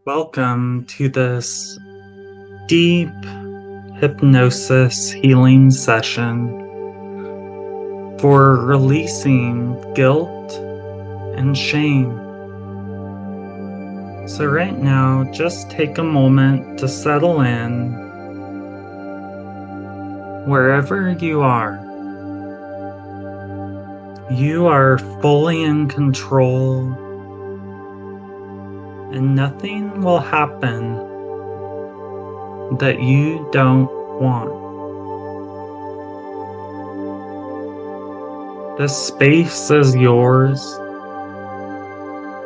Welcome to this deep hypnosis healing session for releasing guilt and shame. So, right now, just take a moment to settle in wherever you are. You are fully in control, and nothing will happen that you don't want. This space is yours,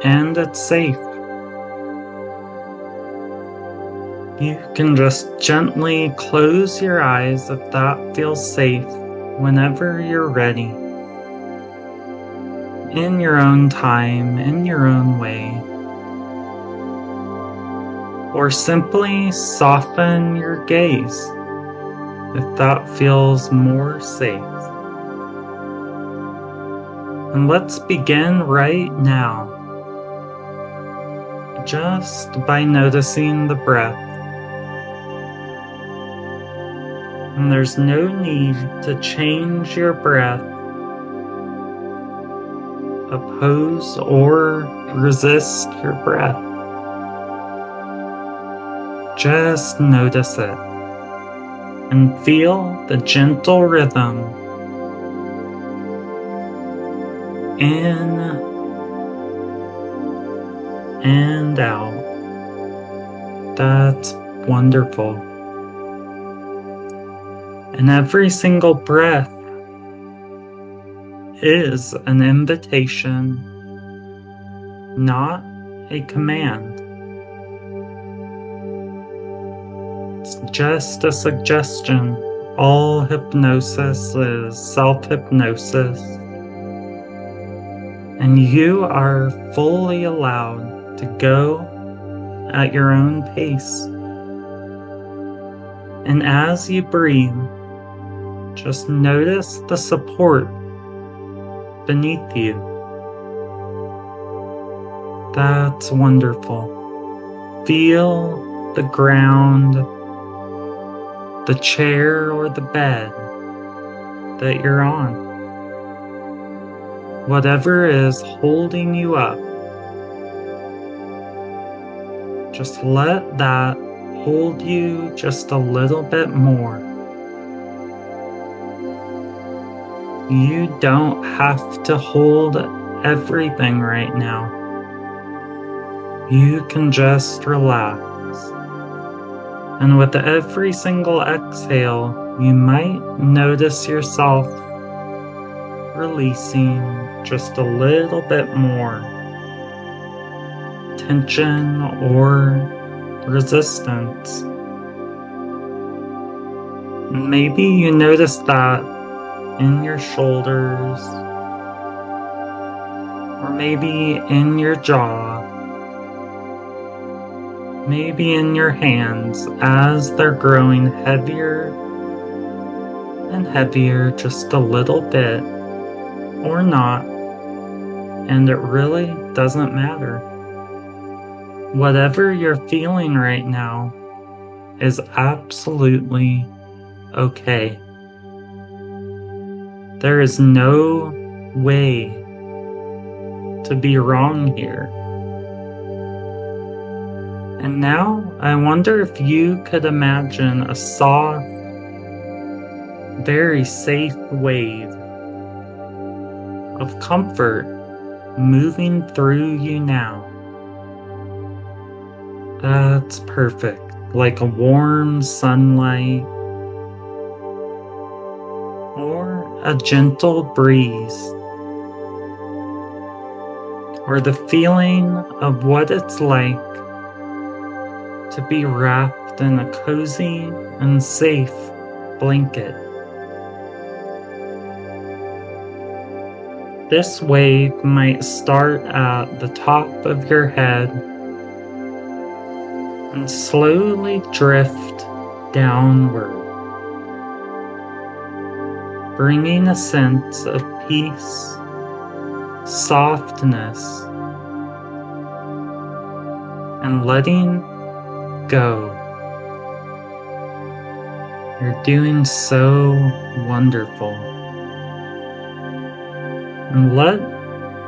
and it's safe. You can just gently close your eyes if that feels safe whenever you're ready. In your own time, in your own way. Or simply soften your gaze if that feels more safe. And let's begin right now, just by noticing the breath. And there's no need to change your breath, oppose or resist your breath. Just notice it and feel the gentle rhythm in and out. That's wonderful. And every single breath is an invitation, not a command. It's just a suggestion. All hypnosis is self-hypnosis. And you are fully allowed to go at your own pace. And as you breathe, just notice the support beneath you. That's wonderful. Feel the ground, the chair or the bed that you're on. Whatever is holding you up, just let that hold you just a little bit more. You don't have to hold everything right now. You can just relax. And with every single exhale, you might notice yourself releasing just a little bit more tension or resistance. Maybe you notice that in your shoulders, or maybe in your jaw, maybe in your hands as they're growing heavier and heavier just a little bit, or not, and it really doesn't matter. Whatever you're feeling right now is absolutely okay. There is no way to be wrong here. And now I wonder if you could imagine a soft, very safe wave of comfort moving through you now. That's perfect, like a warm sunlight or a gentle breeze, or the feeling of what it's like to be wrapped in a cozy and safe blanket. This wave might start at the top of your head and slowly drift downward, bringing a sense of peace, softness, and letting go. You're doing so wonderful. And let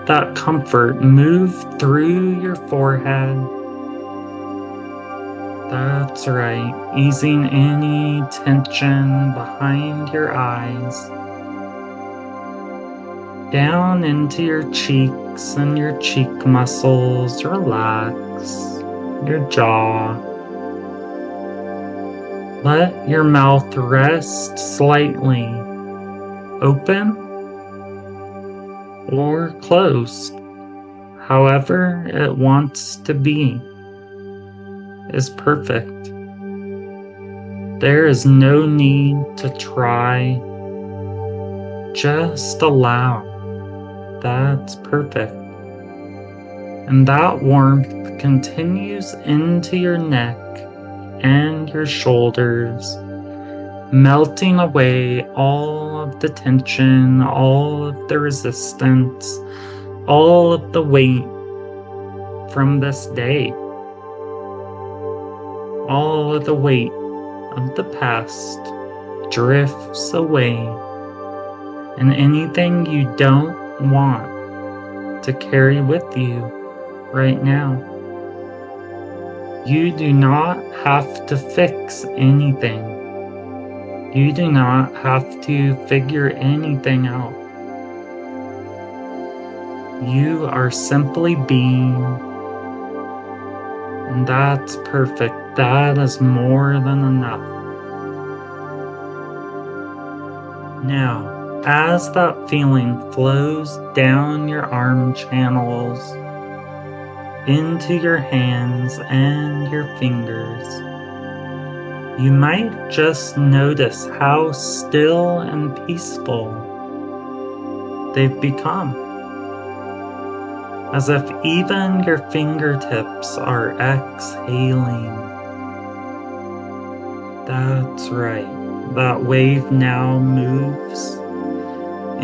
that comfort move through your forehead. That's right, easing any tension behind your eyes. Down into your cheeks and your cheek muscles, relax your jaw. Let your mouth rest slightly open or closed, however it wants to be, is perfect. There is no need to try, just allow. That's perfect. And that warmth continues into your neck and your shoulders, melting away all of the tension, all of the resistance, all of the weight from this day, all of the weight of the past drifts away, and anything you don't want to carry with you right now. You do not have to fix anything. You do not have to figure anything out. You are simply being, and that's perfect. That is more than enough. Now, as that feeling flows down your arm channels, into your hands and your fingers, you might just notice how still and peaceful they've become, as if even your fingertips are exhaling. That's right. That wave now moves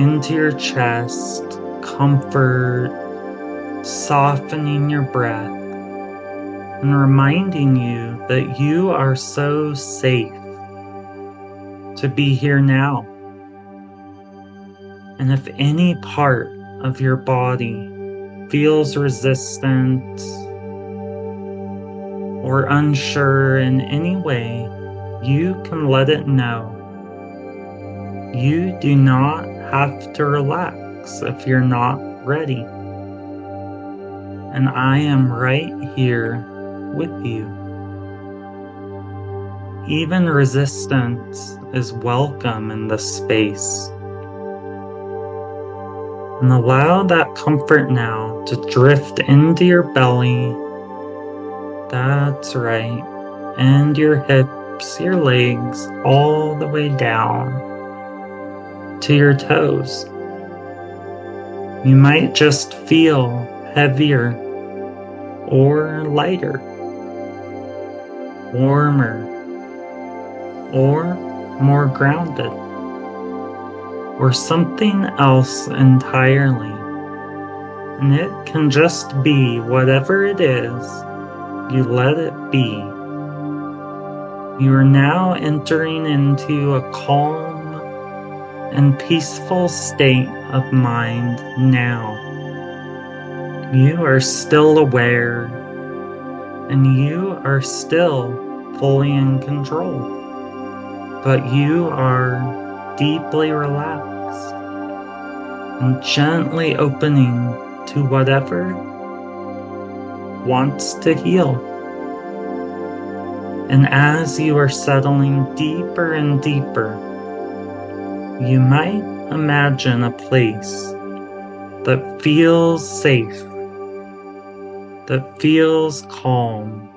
into your chest, comfort, softening your breath, and reminding you that you are so safe to be here now. And if any part of your body feels resistant or unsure in any way, you can let it know. You do not have to relax if you're not ready. And I am right here with you. Even resistance is welcome in this space. And allow that comfort now to drift into your belly. That's right. And your hips, your legs, all the way down to your toes. You might just feel heavier or lighter, warmer or more grounded, or something else entirely. And it can just be whatever it is, you let it be. You are now entering into a calm and peaceful state of mind now. You are still aware, and you are still fully in control, but you are deeply relaxed and gently opening to whatever wants to heal. And as you are settling deeper and deeper, you might imagine a place that feels safe, that feels calm,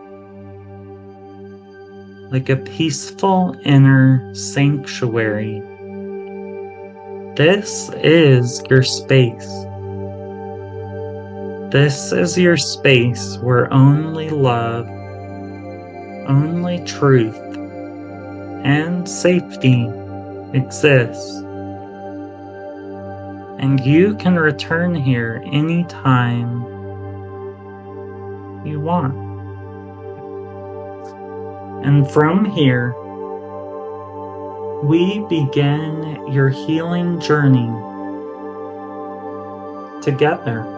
like a peaceful inner sanctuary. This is your space. This is your space where only love, only truth, and safety exists. And you can return here anytime you want. And from here, we begin your healing journey together.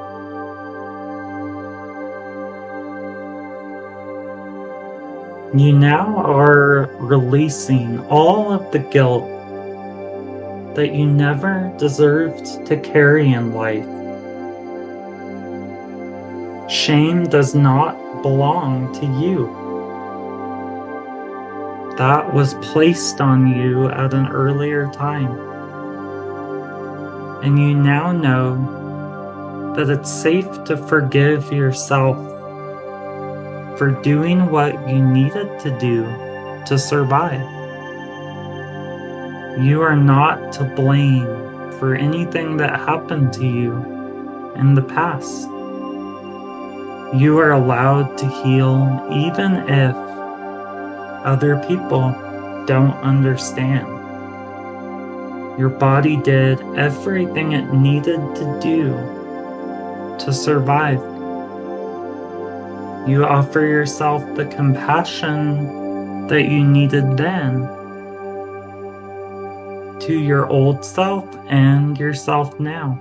You now are releasing all of the guilt that you never deserved to carry in life. Shame does not belong to you. That was placed on you at an earlier time. And you now know that it's safe to forgive yourself for doing what you needed to do to survive. You are not to blame for anything that happened to you in the past. You are allowed to heal even if other people don't understand. Your body did everything it needed to do to survive. You offer yourself the compassion that you needed then to your old self and yourself now.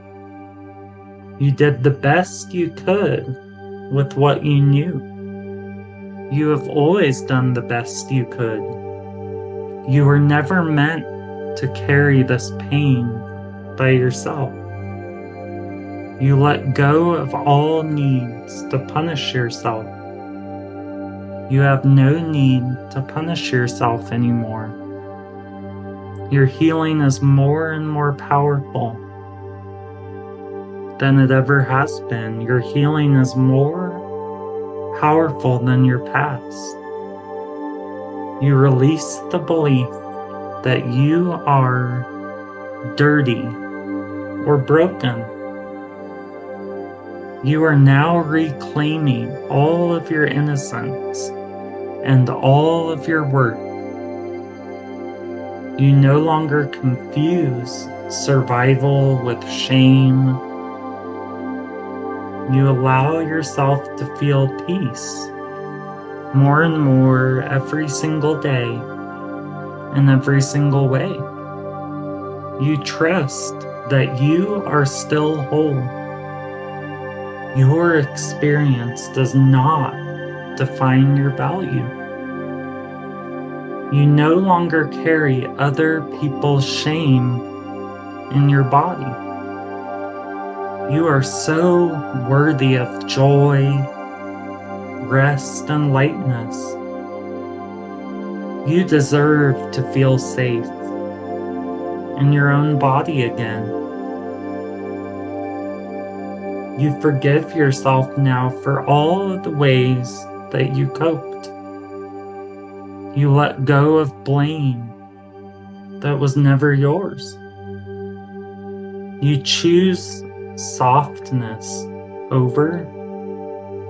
You did the best you could with what you knew. You have always done the best you could. You were never meant to carry this pain by yourself. You let go of all needs to punish yourself. You have no need to punish yourself anymore. Your healing is more and more powerful than it ever has been. Your healing is more powerful than your past. You release the belief that you are dirty or broken. You are now reclaiming all of your innocence and all of your worth. You no longer confuse survival with shame. You allow yourself to feel peace more and more every single day in every single way. You trust that you are still whole. Your experience does not define your value. You no longer carry other people's shame in your body. You are so worthy of joy, rest, and lightness. You deserve to feel safe in your own body again. You forgive yourself now for all of the ways that you coped. You let go of blame that was never yours. You choose softness over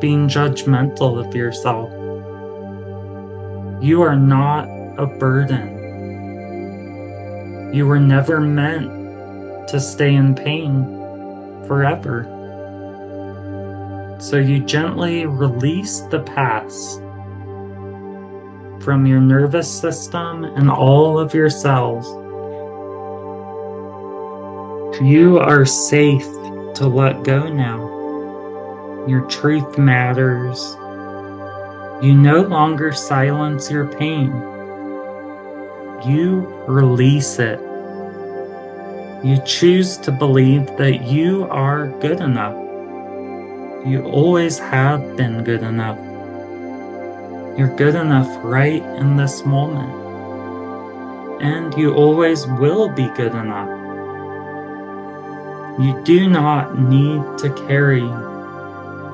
being judgmental of yourself. You are not a burden. You were never meant to stay in pain forever. So you gently release the past from your nervous system and all of your cells. You are safe to let go now. Your truth matters. You no longer silence your pain. You release it. You choose to believe that you are good enough. You always have been good enough. You're good enough right in this moment. And you always will be good enough. You do not need to carry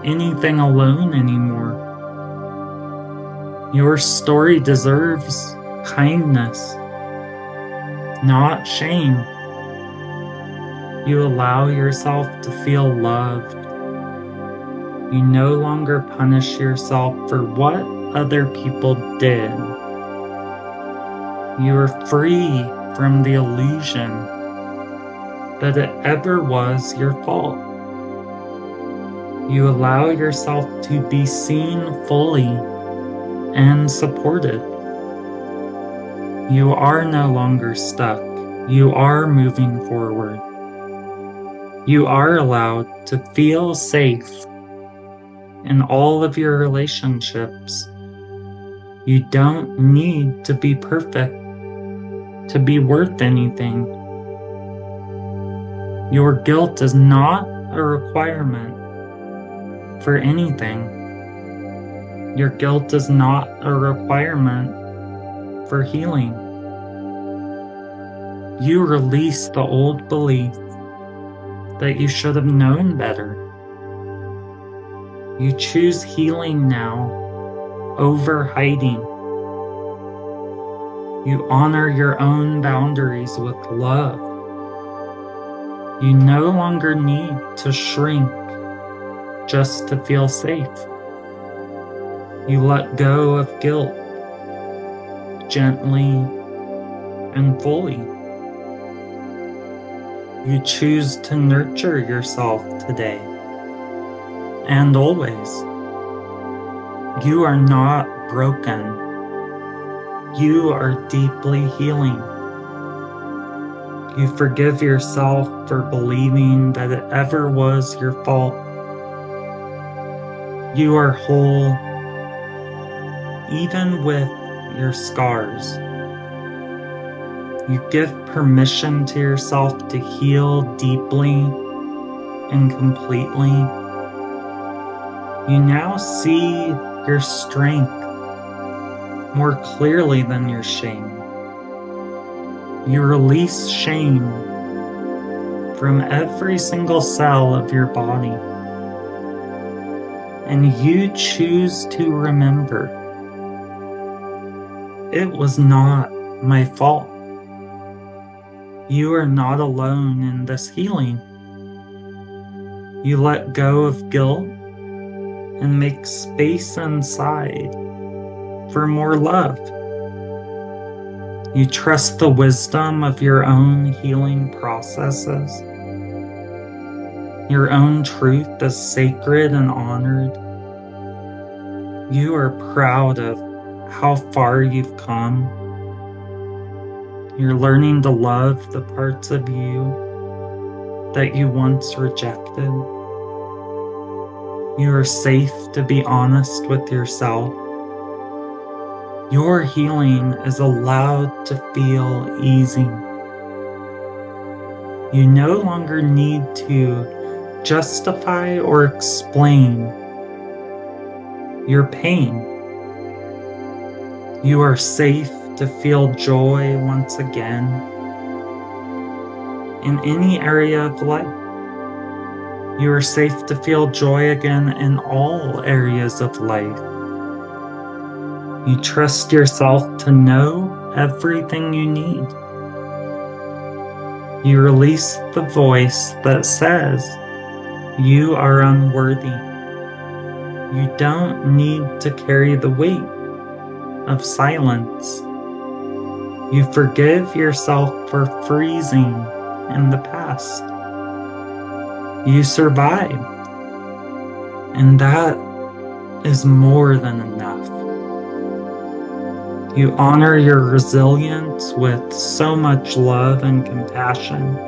anything alone anymore. Your story deserves kindness, not shame. You allow yourself to feel loved. You no longer punish yourself for what other people did. You are free from the illusion that it ever was your fault. You allow yourself to be seen fully and supported. You are no longer stuck. You are moving forward. You are allowed to feel safe in all of your relationships. You don't need to be perfect to be worth anything. Your guilt is not a requirement for anything. Your guilt is not a requirement for healing. You release the old belief that you should have known better. You choose healing now over hiding. You honor your own boundaries with love. You no longer need to shrink just to feel safe. You let go of guilt gently and fully. You choose to nurture yourself today and always. You are not broken. You are deeply healing. You forgive yourself for believing that it ever was your fault. You are whole, even with your scars. You give permission to yourself to heal deeply and completely. You now see your strength more clearly than your shame. You release shame from every single cell of your body. And you choose to remember, it was not my fault. You are not alone in this healing. You let go of guilt and make space inside for more love. You trust the wisdom of your own healing processes. Your own truth is sacred and honored. You are proud of how far you've come. You're learning to love the parts of you that you once rejected. You are safe to be honest with yourself. Your healing is allowed to feel easy. You no longer need to justify or explain your pain. You are safe to feel joy once again in any area of life. You are safe to feel joy again in all areas of life. You trust yourself to know everything you need. You release the voice that says you are unworthy. You don't need to carry the weight of silence. You forgive yourself for freezing in the past. You survived, and that is more than enough. You honor your resilience with so much love and compassion.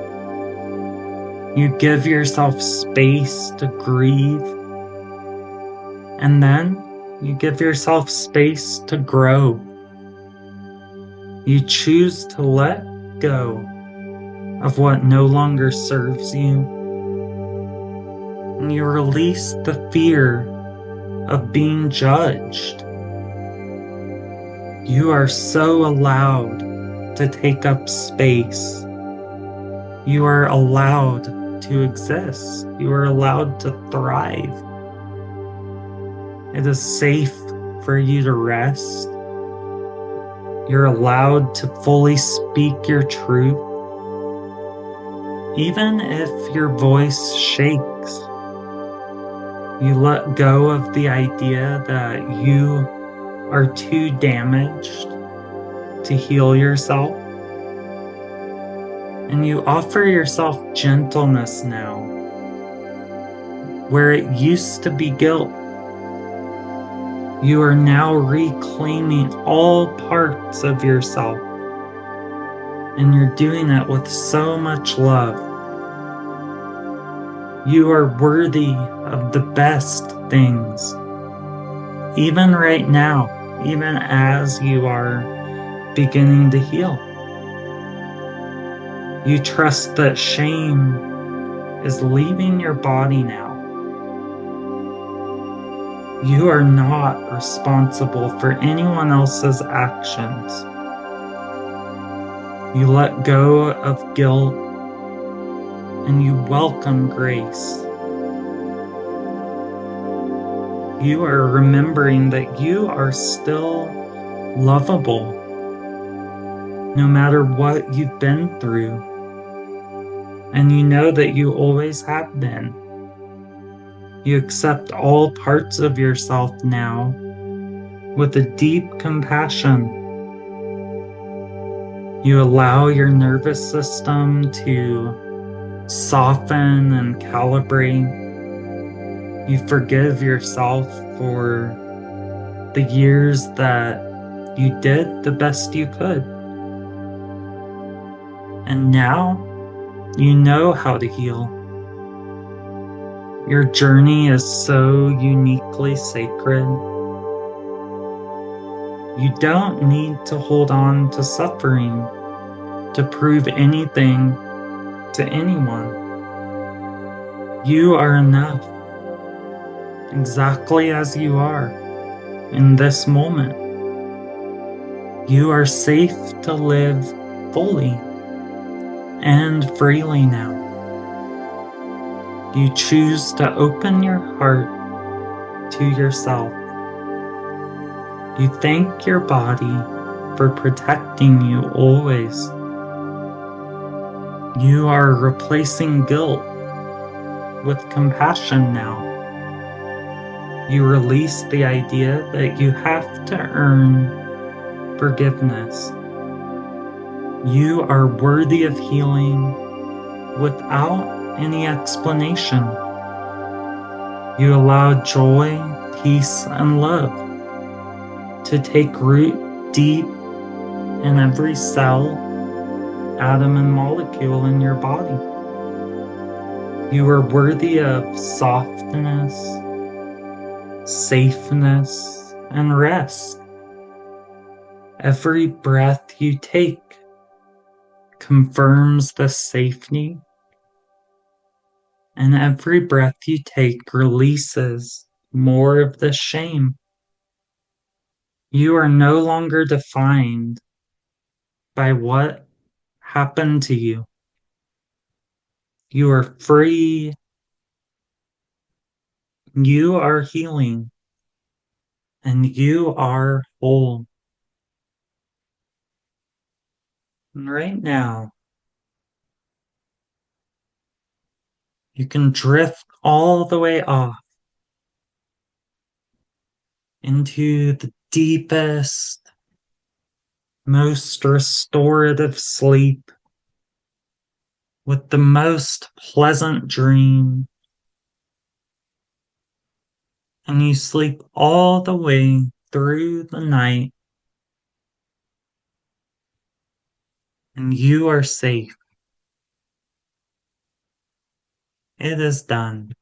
You give yourself space to grieve, and then you give yourself space to grow. You choose to let go of what no longer serves you. And you release the fear of being judged. You are so allowed to take up space. You are allowed to exist. You are allowed to thrive. It is safe for you to rest. You're allowed to fully speak your truth, even if your voice shakes. You let go of the idea that you are too damaged to heal yourself. And you offer yourself gentleness now, where it used to be guilt. You are now reclaiming all parts of yourself and you're doing it with so much love. You are worthy of the best things. Even right now, even as you are beginning to heal. You trust that shame is leaving your body now. You are not responsible for anyone else's actions. You let go of guilt and you welcome grace. You are remembering that you are still lovable, no matter what you've been through. And you know that you always have been. You accept all parts of yourself now with a deep compassion. You allow your nervous system to soften and calibrate. You forgive yourself for the years that you did the best you could. And now you know how to heal. Your journey is so uniquely sacred. You don't need to hold on to suffering to prove anything to anyone. You are enough, exactly as you are in this moment. You are safe to live fully and freely now. You choose to open your heart to yourself. You thank your body for protecting you always. You are replacing guilt with compassion now. You release the idea that you have to earn forgiveness. You are worthy of healing without any explanation. You allow joy, peace, and love to take root deep in every cell, atom, and molecule in your body. You are worthy of softness, safeness, and rest. Every breath you take confirms the safety, and every breath you take releases more of the shame. You are no longer defined by what happened to you. You are free. You are healing. And you are whole. And right now, you can drift all the way off into the deepest, most restorative sleep with the most pleasant dream. And you sleep all the way through the night. And you are safe. It is done.